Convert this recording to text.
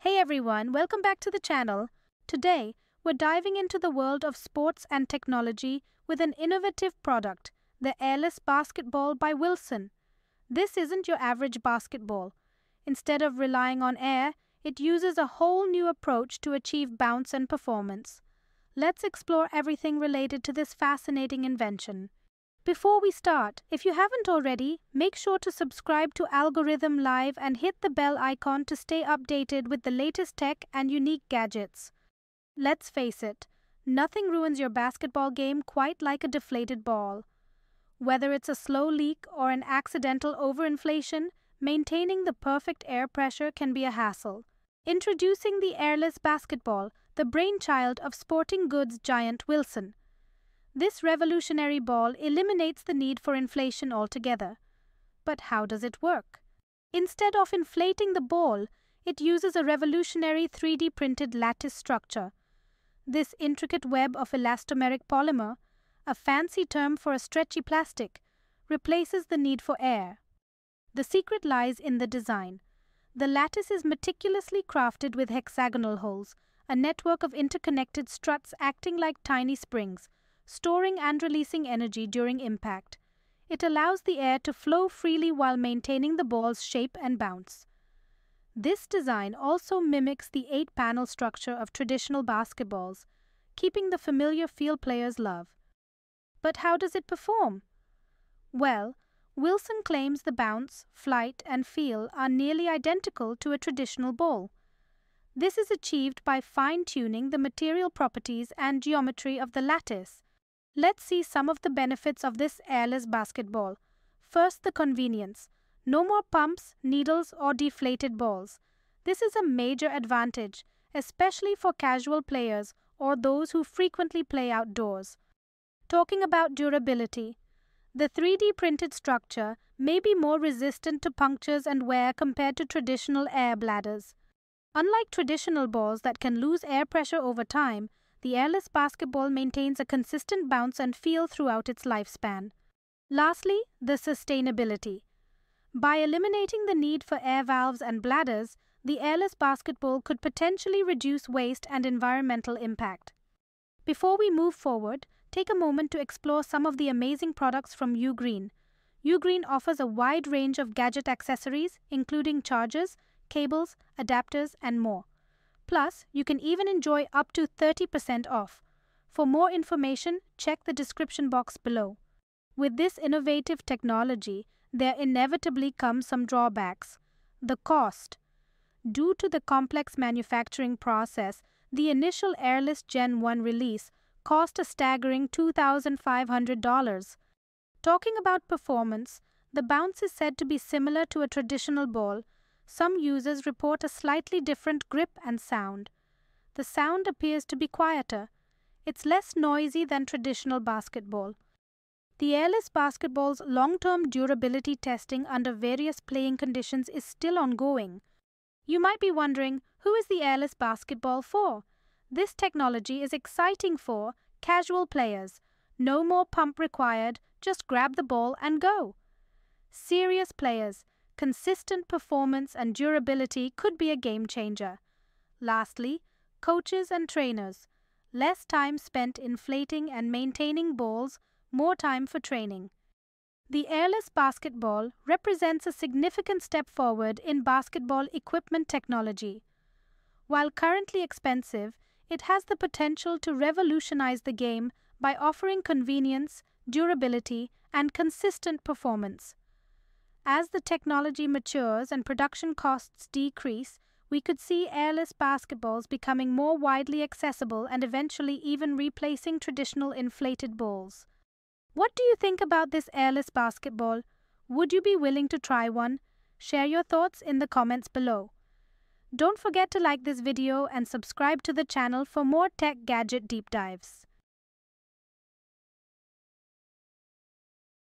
Hey everyone, welcome back to the channel. Today, we're diving into the world of sports and technology with an innovative product, the Airless Basketball by Wilson. This isn't your average basketball. Instead of relying on air, it uses a whole new approach to achieve bounce and performance. Let's explore everything related to this fascinating invention. Before we start, if you haven't already, make sure to subscribe to Algorithm Live and hit the bell icon to stay updated with the latest tech and unique gadgets. Let's face it, nothing ruins your basketball game quite like a deflated ball. Whether it's a slow leak or an accidental overinflation, maintaining the perfect air pressure can be a hassle. Introducing the Airless Basketball, the brainchild of sporting goods giant Wilson. This revolutionary ball eliminates the need for inflation altogether. But how does it work? Instead of inflating the ball, it uses a revolutionary 3D printed lattice structure. This intricate web of elastomeric polymer, a fancy term for a stretchy plastic, replaces the need for air. The secret lies in the design. The lattice is meticulously crafted with hexagonal holes, a network of interconnected struts acting like tiny springs, storing and releasing energy during impact. It allows the air to flow freely while maintaining the ball's shape and bounce. This design also mimics the 8-panel structure of traditional basketballs, keeping the familiar feel players love. But how does it perform? Well, Wilson claims the bounce, flight, and feel are nearly identical to a traditional ball. This is achieved by fine-tuning the material properties and geometry of the lattice. Let's see some of the benefits of this airless basketball. First, the convenience. No more pumps, needles, or deflated balls. This is a major advantage, especially for casual players or those who frequently play outdoors. Talking about durability. The 3D printed structure may be more resistant to punctures and wear compared to traditional air bladders. Unlike traditional balls that can lose air pressure over time, the airless basketball maintains a consistent bounce and feel throughout its lifespan. Lastly, the sustainability. By eliminating the need for air valves and bladders, the airless basketball could potentially reduce waste and environmental impact. Before we move forward, take a moment to explore some of the amazing products from Ugreen. Ugreen offers a wide range of gadget accessories, including chargers, cables, adapters, and more. Plus, you can even enjoy up to 30% off. For more information, check the description box below. With this innovative technology, there inevitably come some drawbacks. The cost. Due to the complex manufacturing process, the initial Airless Gen 1 release cost a staggering $2,500. Talking about performance, the bounce is said to be similar to a traditional ball. Some users report a slightly different grip and sound. The sound appears to be quieter. It's less noisy than traditional basketball. The airless basketball's long-term durability testing under various playing conditions is still ongoing. You might be wondering, who is the airless basketball for? This technology is exciting for casual players. No more pump required, just grab the ball and go. Serious players. Consistent performance and durability could be a game changer. Lastly, coaches and trainers. Less time spent inflating and maintaining balls, more time for training. The airless basketball represents a significant step forward in basketball equipment technology. While currently expensive, it has the potential to revolutionize the game by offering convenience, durability, and consistent performance. As the technology matures and production costs decrease, we could see airless basketballs becoming more widely accessible and eventually even replacing traditional inflated balls. What do you think about this airless basketball? Would you be willing to try one? Share your thoughts in the comments below. Don't forget to like this video and subscribe to the channel for more tech gadget deep dives.